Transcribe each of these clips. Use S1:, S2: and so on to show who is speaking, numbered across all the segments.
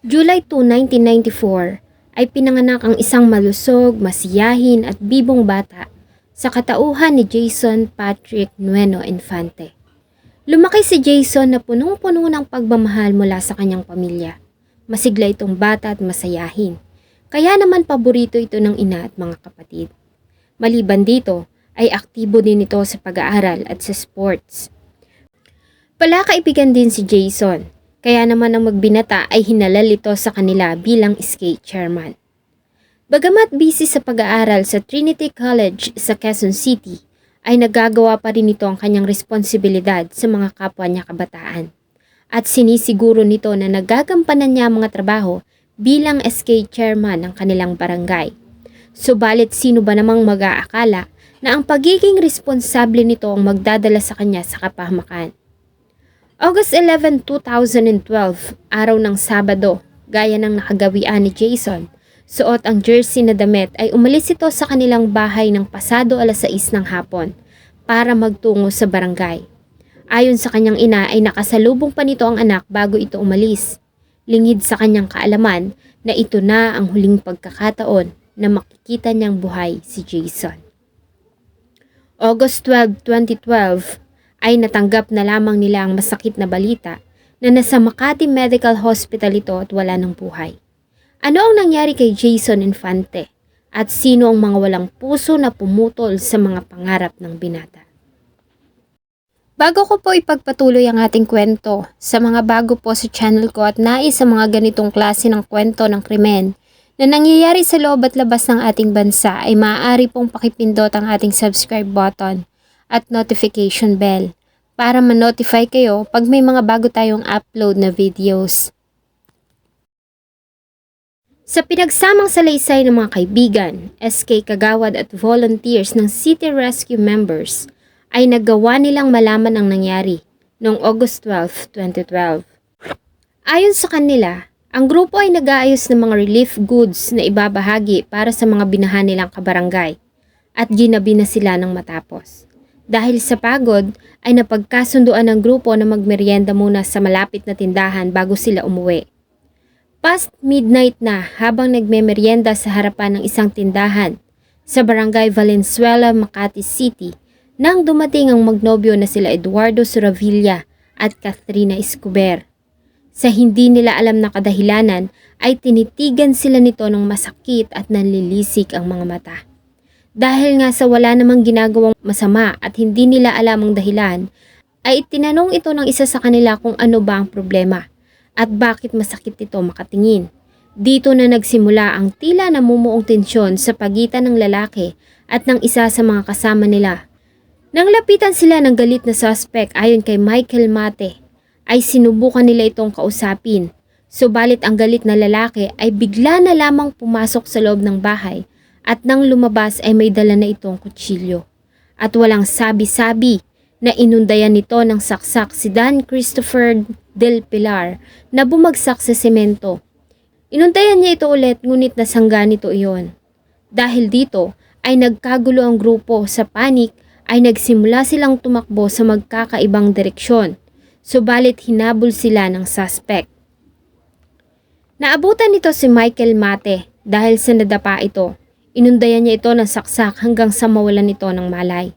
S1: July 2, 1994 ay pinanganak ang isang malusog, masiyahin at bibong bata sa katauhan ni Jason Patrick Nueno Infante. Lumaki si Jason na punong-puno ng pagmamahal mula sa kanyang pamilya. Masigla itong bata at masayahin. Kaya naman paborito ito ng ina at mga kapatid. Maliban dito, ay aktibo din ito sa pag-aaral at sa sports. Palakaibigan din si Jason, kaya naman ang magbinata ay hinalal ito sa kanila bilang skate chairman. Bagamat busy sa pag-aaral sa Trinity College sa Quezon City, ay nagagawa pa rin ito ang kanyang responsibilidad sa mga kapwa niya kabataan. At sinisiguro nito na nagagampanan niya ang mga trabaho bilang skate chairman ng kanilang barangay. Subalit sino ba namang mag-aakala na ang pagiging responsable nito ang magdadala sa kanya sa kapahamakan. August 11, 2012, araw ng Sabado, gaya ng nakagawian ni Jason, suot ang jersey na damit ay umalis ito sa kanilang bahay ng pasado 6:00 ng hapon para magtungo sa barangay. Ayon sa kanyang ina ay nakasalubong pa nito ang anak bago ito umalis. Lingid sa kanyang kaalaman na ito na ang huling pagkakataon na makikita niyang buhay si Jason. August 12, 2012, ay natanggap na lamang nila ang masakit na balita na nasa Makati Medical Hospital ito at wala ng buhay. Ano ang nangyari kay Jason Infante at sino ang mga walang puso na pumutol sa mga pangarap ng binata? Bago ko po ipagpatuloy ang ating kwento, sa mga bago po sa channel ko at nais sa mga ganitong klase ng kwento ng krimen na nangyayari sa loob at labas ng ating bansa ay maaari pong pakipindot ang ating subscribe button at notification bell para ma-notify kayo pag may mga bago tayong upload na videos. Sa pinagsamang salaysay ng mga kaibigan, SK Kagawad at volunteers ng City Rescue members ay nagawa nilang malaman ang nangyari noong August 12, 2012. Ayon sa kanila, ang grupo ay nag-aayos ng mga relief goods na ibabahagi para sa mga binahan nilang kabarangay at ginabi na sila ng matapos. Dahil sa pagod, ay napagkasunduan ng grupo na magmeryenda muna sa malapit na tindahan bago sila umuwi. Past midnight na habang nagmemeryenda sa harapan ng isang tindahan sa Barangay Valenzuela, Makati City nang dumating ang magnobyo na sila Eduardo Suravilla at Catherina Escobar. Sa hindi nila alam na kadahilanan ay tinitigan sila nito ng masakit at nanlilisik ang mga mata. Dahil nga sa wala namang ginagawang masama at hindi nila alam ang dahilan, ay tinanong ito ng isa sa kanila kung ano ba ang problema at bakit masakit ito makatingin. Dito na nagsimula ang tila namumuong tensyon sa pagitan ng lalaki at ng isa sa mga kasama nila. Nang lapitan sila ng galit na suspect ayon kay Michael Mate, ay sinubukan nila itong kausapin. Subalit ang galit na lalaki ay bigla na lamang pumasok sa loob ng bahay at nang lumabas ay may dala na itong kutsilyo. At walang sabi-sabi na inundayan nito ng saksak si Dan Christopher Del Pilar na bumagsak sa semento. Inundayan niya ito ulit ngunit nasangga nito iyon. Dahil dito ay nagkagulo ang grupo. Sa panik ay nagsimula silang tumakbo sa magkakaibang direksyon. Subalit hinabol sila ng suspect. Naabutan nito si Michael Mate dahil sa nadapa ito. Inundayan niya ito ng saksak hanggang sa mawalan ito ng malay.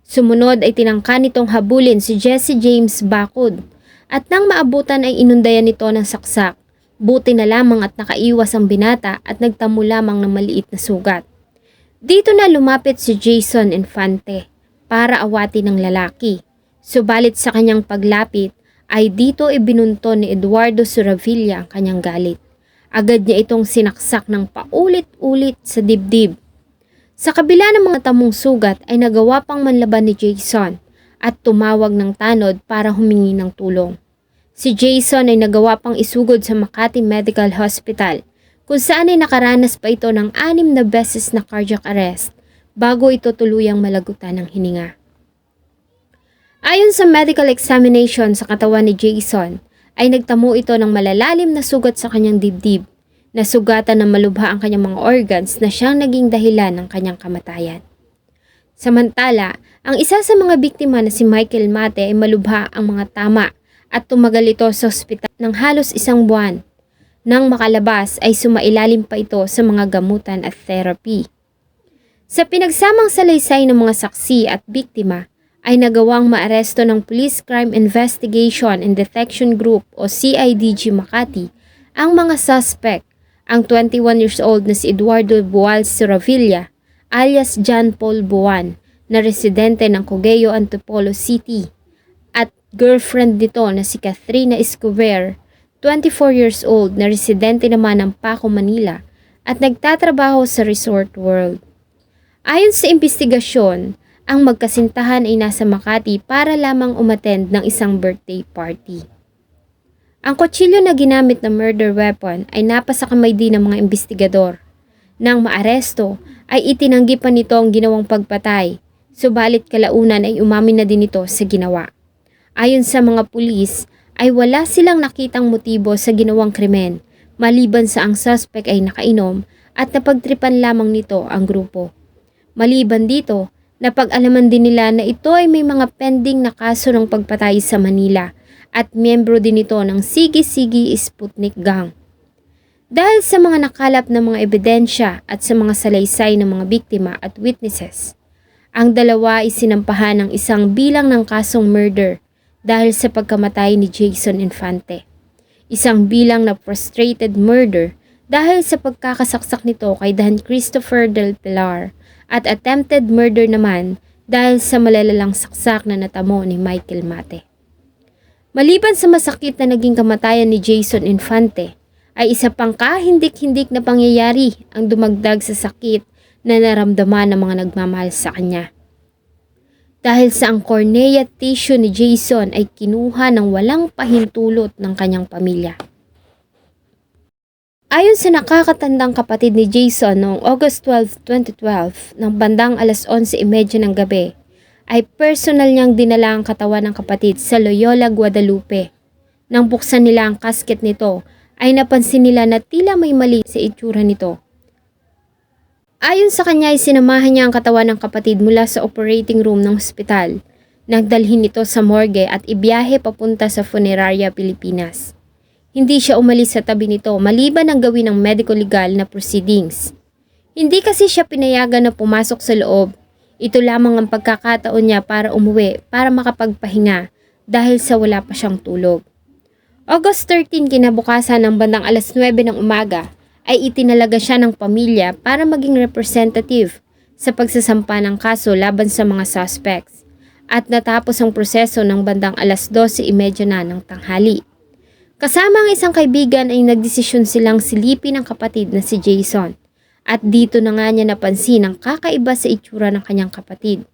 S1: Sumunod ay tinangka nitong habulin si Jesse James Bacud at nang maabutan ay inundayan nito ng saksak. Buti na lamang at nakaiwas ang binata at nagtamo lamang ng maliit na sugat. Dito na lumapit si Jason Infante para awatin ng lalaki. Subalit sa kanyang paglapit ay dito ibinunto ni Eduardo Suravilla ang kanyang galit. Agad niya itong sinaksak ng paulit-ulit sa dibdib. Sa kabila ng mga tamong sugat ay nagawa pang manlaban ni Jason at tumawag ng tanod para humingi ng tulong. Si Jason ay nagawa pang isugod sa Makati Medical Hospital kung saan ay nakaranas pa ito ng 6 na beses na cardiac arrest bago ito tuluyang malagutan ng hininga. Ayon sa medical examination sa katawan ni Jason, ay nagtamo ito ng malalalim na sugat sa kanyang dibdib, na sugatan na malubha ang kanyang mga organs na siyang naging dahilan ng kanyang kamatayan. Samantala, ang isa sa mga biktima na si Michael Mate ay malubha ang mga tama at tumagal ito sa ospital ng halos 1 buwan. Nang makalabas ay sumailalim pa ito sa mga gamutan at therapy. Sa pinagsamang salaysay ng mga saksi at biktima ay nagawang maaresto ng Police Crime Investigation and Detection Group o CIDG Makati ang mga suspect, ang 21 years old na si Eduardo Boal Siravilla alias John Paul Buwan na residente ng Cogeo, Antipolo City at girlfriend nito na si Catherine Escobar, 24 years old na residente naman ng Paco, Manila at nagtatrabaho sa Resort World. Ayon sa investigasyon, ang magkasintahan ay nasa Makati para lamang umattend ng isang birthday party. Ang kutsilyo na ginamit na murder weapon ay napasa kamay din ng mga investigador. Nang maaresto ay itinanggi pa nito ang ginawang pagpatay, subalit kalaunan ay umamin na din ito sa ginawa. Ayon sa mga pulis ay wala silang nakitang motibo sa ginawang krimen maliban sa ang suspect ay nakainom at napagtripan lamang nito ang grupo. Maliban dito, napag-alaman din nila na ito ay may mga pending na kaso ng pagpatay sa Manila at miyembro din ito ng Sige-Sige Sputnik Gang. Dahil sa mga nakalap na mga ebidensya at sa mga salaysay ng mga biktima at witnesses, ang dalawa ay sinampahan ng isang bilang ng kasong murder dahil sa pagkamatay ni Jason Infante. Isang bilang na frustrated murder dahil sa pagkakasaksak nito kay Dan Christopher Del Pilar at attempted murder naman dahil sa malalalang saksak na natamo ni Michael Mate. Maliban sa masakit na naging kamatayan ni Jason Infante, ay isa pang kahindik-hindik na pangyayari ang dumagdag sa sakit na naramdaman ng mga nagmamahal sa kanya. Dahil sa ang cornea tissue ni Jason ay kinuha ng walang pahintulot ng kanyang pamilya. Ayon sa nakakatandang kapatid ni Jason noong August 12, 2012, ng bandang alas 11:30 ng gabi, ay personal niyang dinala ang katawan ng kapatid sa Loyola, Guadalupe. Nang buksan nila ang casket nito, ay napansin nila na tila may mali sa itsura nito. Ayon sa kanya ay sinamahan niya ang katawan ng kapatid mula sa operating room ng ospital. Nagdalhin ito sa morgue at ibiyahe papunta sa Funeraria Pilipinas. Hindi siya umalis sa tabi nito maliban ang gawin ng medico-legal na proceedings. Hindi kasi siya pinayagan na pumasok sa loob. Ito lamang ang pagkakataon niya para umuwi para makapagpahinga dahil sa wala pa siyang tulog. August 13 kinabukasan ng bandang alas 9 ng umaga ay itinalaga siya ng pamilya para maging representative sa pagsasampa ng kaso laban sa mga suspects at natapos ang proseso ng bandang alas 12:30 na ng tanghali. Kasama ang isang kaibigan ay nagdesisyon silang silipin ang kapatid na si Jason at dito na nga niya napansin ang kakaiba sa itsura ng kanyang kapatid.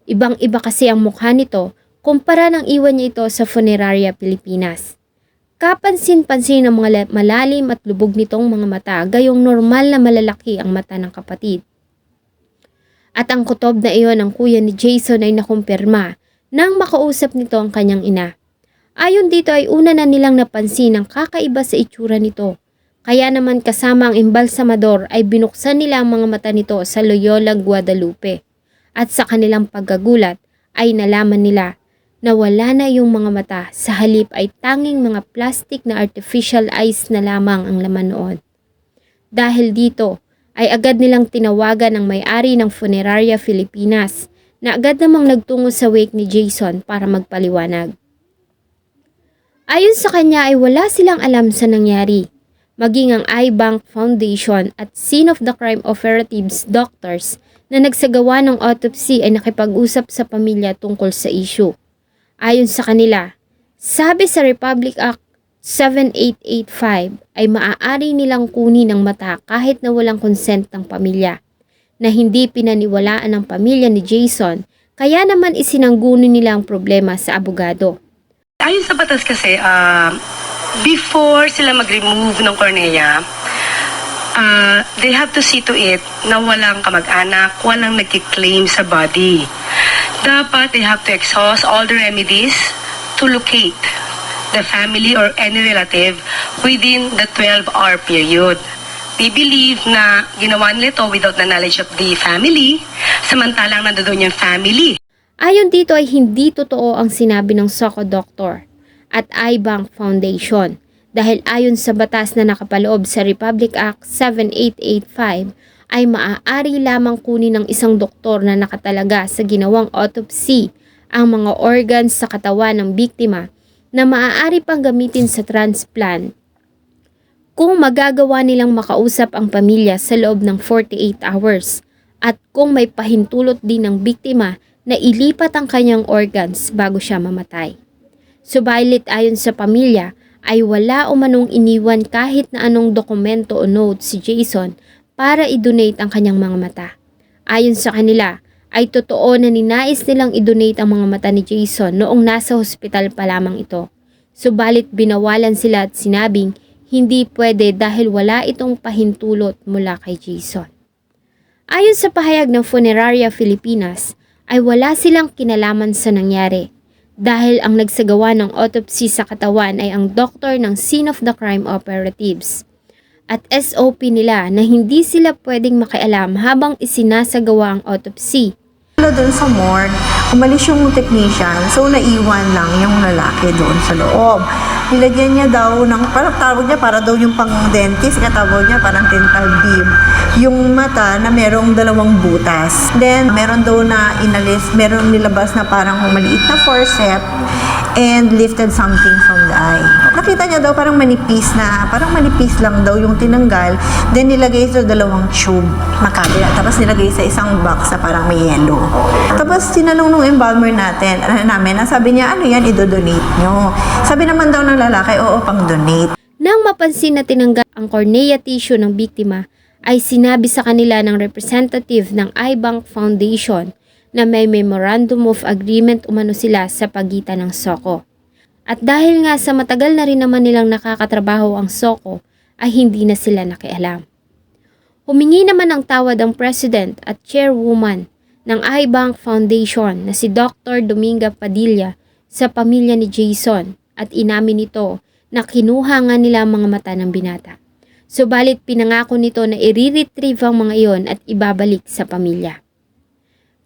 S1: Ibang-iba kasi ang mukha nito kumpara ng iwan niya ito sa Funeraria Pilipinas. Kapansin-pansin ang mga malalim at lubog nitong mga mata gayong normal na malalaki ang mata ng kapatid. At ang kutob na iyon ng kuya ni Jason ay nakumpirma nang makausap nito ang kanyang ina. Ayon dito ay una na nilang napansin ang kakaiba sa itsura nito. Kaya naman kasama ang embalsamador ay binuksan nila ang mga mata nito sa Loyola, Guadalupe. At sa kanilang pagkagulat ay nalaman nila na wala na yung mga mata, sa halip ay tanging mga plastic na artificial eyes na lamang ang laman noon. Dahil dito ay agad nilang tinawagan ang may-ari ng Funeraria Pilipinas na agad namang nagtungo sa wake ni Jason para magpaliwanag. Ayon sa kanya ay wala silang alam sa nangyari. Maging ang iBank Foundation at scene of the crime operatives doctors na nagsagawa ng autopsy ay nakipag-usap sa pamilya tungkol sa issue. Ayon sa kanila, sabi sa Republic Act 7885 ay maaari nilang kunin ang mata kahit na walang consent ng pamilya, na hindi pinaniwalaan ng pamilya ni Jason kaya naman isinangguno nila ang problema sa abogado.
S2: Ayon sa batas kasi, before sila mag-remove ng cornea, they have to see to it na walang kamag-anak, walang nagkiklaim sa body. Dapat they have to exhaust all the remedies to locate the family or any relative within the 12-hour period. We believe na ginawa nila ito without the knowledge of the family, samantalang nandoon yung family.
S1: Ayon dito ay hindi totoo ang sinabi ng Soco Doctor at iBank Foundation Dahil ayon sa batas na nakapaloob sa Republic Act 7885 ay maaari lamang kunin ng isang doktor na nakatalaga sa ginawang autopsy ang mga organs sa katawan ng biktima na maaari pang gamitin sa transplant kung magagawa nilang makausap ang pamilya sa loob ng 48 hours at kung may pahintulot din ng biktima na ilipat ang kanyang organs bago siya mamatay. Subalit ayon sa pamilya ay wala umanong iniwan kahit na anong dokumento o note si Jason para i-donate ang kanyang mga mata. Ayon sa kanila ay totoo na ninais nilang i-donate ang mga mata ni Jason noong nasa hospital pa lamang ito. Subalit binawalan sila at sinabing hindi pwede dahil wala itong pahintulot mula kay Jason. Ayon sa pahayag ng Funeraria Filipinas ay wala silang kinalaman sa nangyari dahil ang nagsagawa ng autopsy sa katawan ay ang doktor ng scene of the crime operatives. At SOP nila na hindi sila pwedeng makialam habang isinasagawa ang autopsy.
S3: Doon sa morgue, umalis yung technician, so naiwan lang yung lalaki doon sa loob. Nilagyan niya daw ng, parang tawag niya, para daw yung pang-dentist, katawag niya parang dental beam. Yung mata na merong 2 butas. Then, meron daw na inalis, meron nilabas na parang maliit na forceps and lifted something from the eye. Nakita niya daw parang manipis lang daw yung tinanggal, then nilagay sa 2 tube makabila, tapos nilagay sa isang box na parang may yellow. Tapos tinanong nung embalmer namin, sabi niya, ano yan, idodonate nyo? Sabi naman daw ng lalaki, oo, pang donate.
S1: Nang mapansin na tinanggal ang cornea tissue ng biktima, ay sinabi sa kanila ng representative ng iBank Foundation na may memorandum of agreement umano sila sa pagitan ng SOCO. At dahil nga sa matagal na rin naman nilang nakakatrabaho ang SOCO, ay hindi na sila nakialam. Humingi naman ng tawad ang president at chairwoman ng iBank Foundation na si Dr. Dominga Padilla sa pamilya ni Jason at inamin nito na kinuha nga nila ang mga mata ng binata. Subalit pinangako nito na i-retrieve ang mga iyon at ibabalik sa pamilya.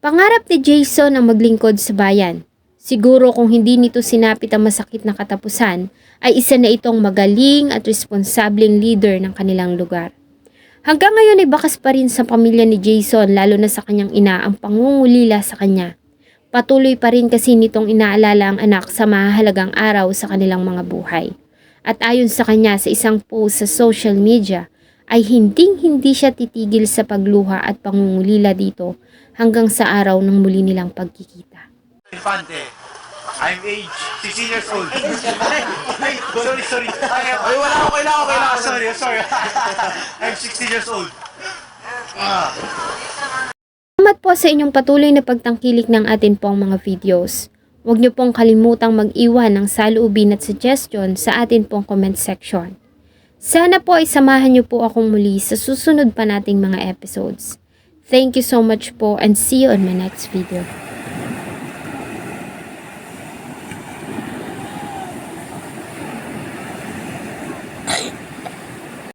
S1: Pangarap ni Jason ang maglingkod sa bayan. Siguro kung hindi nito sinapit ang masakit na katapusan, ay isa na itong magaling at responsableng leader ng kanilang lugar. Hanggang ngayon ay bakas pa rin sa pamilya ni Jason lalo na sa kanyang ina ang pangungulila sa kanya. Patuloy pa rin kasi nitong inaalala ang anak sa mahalagang araw sa kanilang mga buhay. At ayon sa kanya sa isang post sa social media, ay hindi siya titigil sa pagluha at pangungulila dito hanggang sa araw ng muli nilang pagkikita.
S4: Infante, I'm age 16 years old. Sorry. Ay, wala ako, kailangan. Sorry. I'm 16 years old.
S1: Salamat po sa inyong patuloy na pagtangkilik ng atin pong mga videos. Huwag niyo pong kalimutang mag-iwan ng saloobin at suggestion sa atin pong comment section. Sana po ay samahan niyo po akong muli sa susunod pa nating mga episodes. Thank you so much po and see you on my next video.